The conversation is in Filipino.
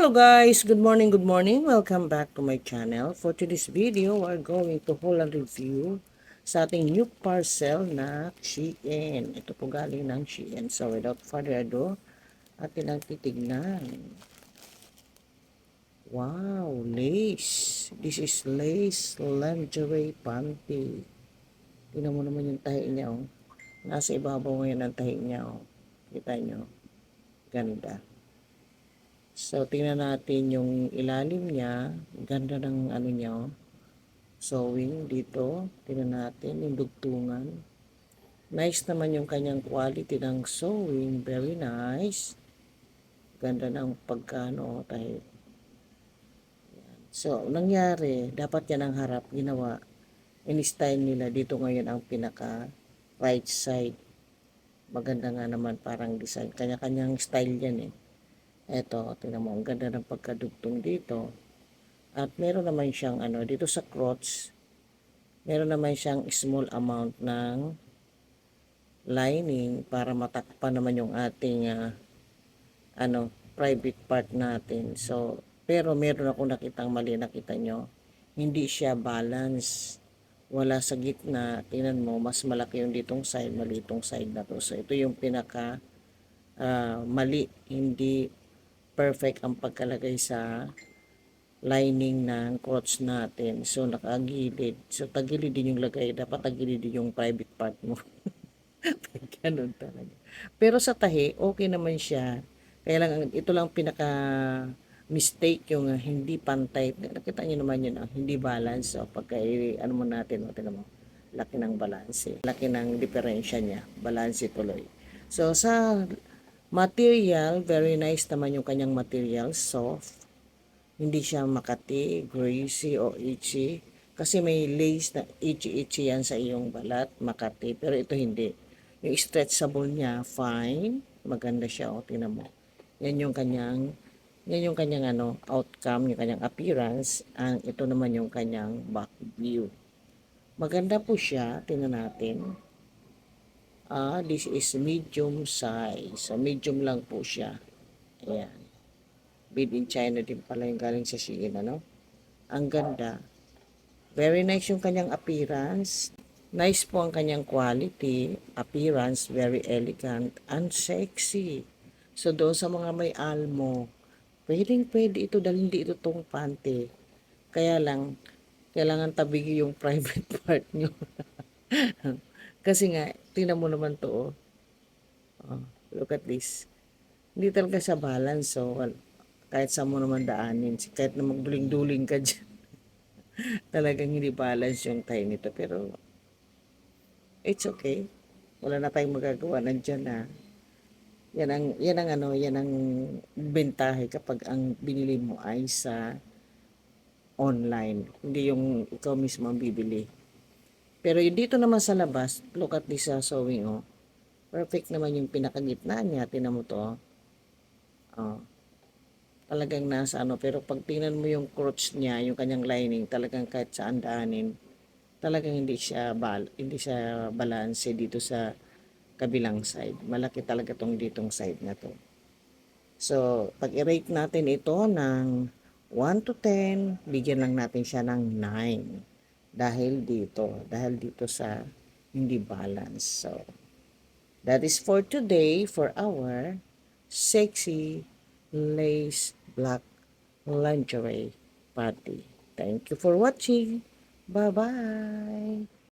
Hello guys, good morning, good morning. Welcome back to my channel. For today's video, we're going to hold a review sa ating new parcel na Shein. Ito po galing ng Shein. So without further ado, atin ang titignan. Wow, lace. This is lace lingerie panty. Tingnan mo naman yung tahi niya, oh. Nasa ibabaw ngayon ang tahi niya, oh. Kita nyo? Ganda. So, tingnan natin yung ilalim niya. Ganda ng ano niya, oh. Sewing dito. Tingnan natin yung dugtungan. Nice naman yung kanyang quality ng sewing. Very nice. Ganda ng pagkano, tayo. So, nangyari, dapat yan ang harap, ginawa. In-style nila. Dito ngayon ang pinaka right side. Maganda nga naman parang design. Kanya-kanyang style yan eh. Eto, tingnan mo, ang ganda ng pagkadugtong dito. At meron naman siyang dito sa crotch, meron naman siyang small amount ng lining para matakpan naman yung ating private part natin. So, pero meron ako nakitang mali, nakita nyo, hindi siya balance. Wala sa gitna, tingnan mo, mas malaki yung ditong side, mali itong side na to. So, ito yung pinaka mali, hindi perfect ang pagkalagay sa lining ng crotch natin. So, nakagilid. So, tagilid din yung lagay. Dapat tagilid din yung private part mo. Ganun talaga. Pero sa tahi, okay naman siya. Kaya lang, ito lang pinaka mistake yung hindi pantay. Nakita niyo naman yun, hindi balance. So, pagka, ano mo natin, tingnan mo, laki ng balance. Laki ng diferensya niya. Balance tuloy. So, sa material, very nice naman yung kanyang material. Soft. Hindi siya makati, greasy o itchy. Kasi may lace na itchy-itchy yan sa iyong balat, makati. Pero ito hindi. Yung stretchable niya, fine. Maganda siya, o tingnan mo. Yan yung kanyang outcome, yung kanyang appearance. Ito naman yung kanyang back view. Maganda po siya, tingnan natin. This is medium size. So, medium lang po siya. Ayan. Made in China din pala yung galing sa Shein, Ang ganda. Very nice yung kanyang appearance. Nice po ang kanyang quality. Appearance, very elegant and sexy. So, doon sa mga may almo, pwede ito dahil hindi ito tong panty. Kaya lang, kailangan tabigi yung private part nyo. Kasi nga, tingnan mo naman to, oh. Look at this. Hindi talaga siya balance, so kahit sa mo naman daanin, kahit na magduling-duling ka dyan, talagang hindi balance yung tayo nito. Pero, it's okay. Wala na tayong magagawa. Nandyan na. Yan ang bentahe kapag ang binili mo ay sa online. Hindi yung ikaw mismo ang bibili. Pero yung dito naman sa labas, look at this sewing, oh. Perfect naman yung pinakagitna niya. Tinan mo to, oh. Talagang nasa pero pag tingnan mo yung crotch niya, yung kanyang lining, talagang kahit saan daanin, talagang hindi siya balance dito sa kabilang side. Malaki talaga tong ditong side na to. So, pag i-rate natin ito ng 1 to 10, bigyan lang natin siya ng 9. Dahil dito sa hindi balance. So, that is for today for our sexy lace black lingerie party. Thank you for watching. Bye-bye.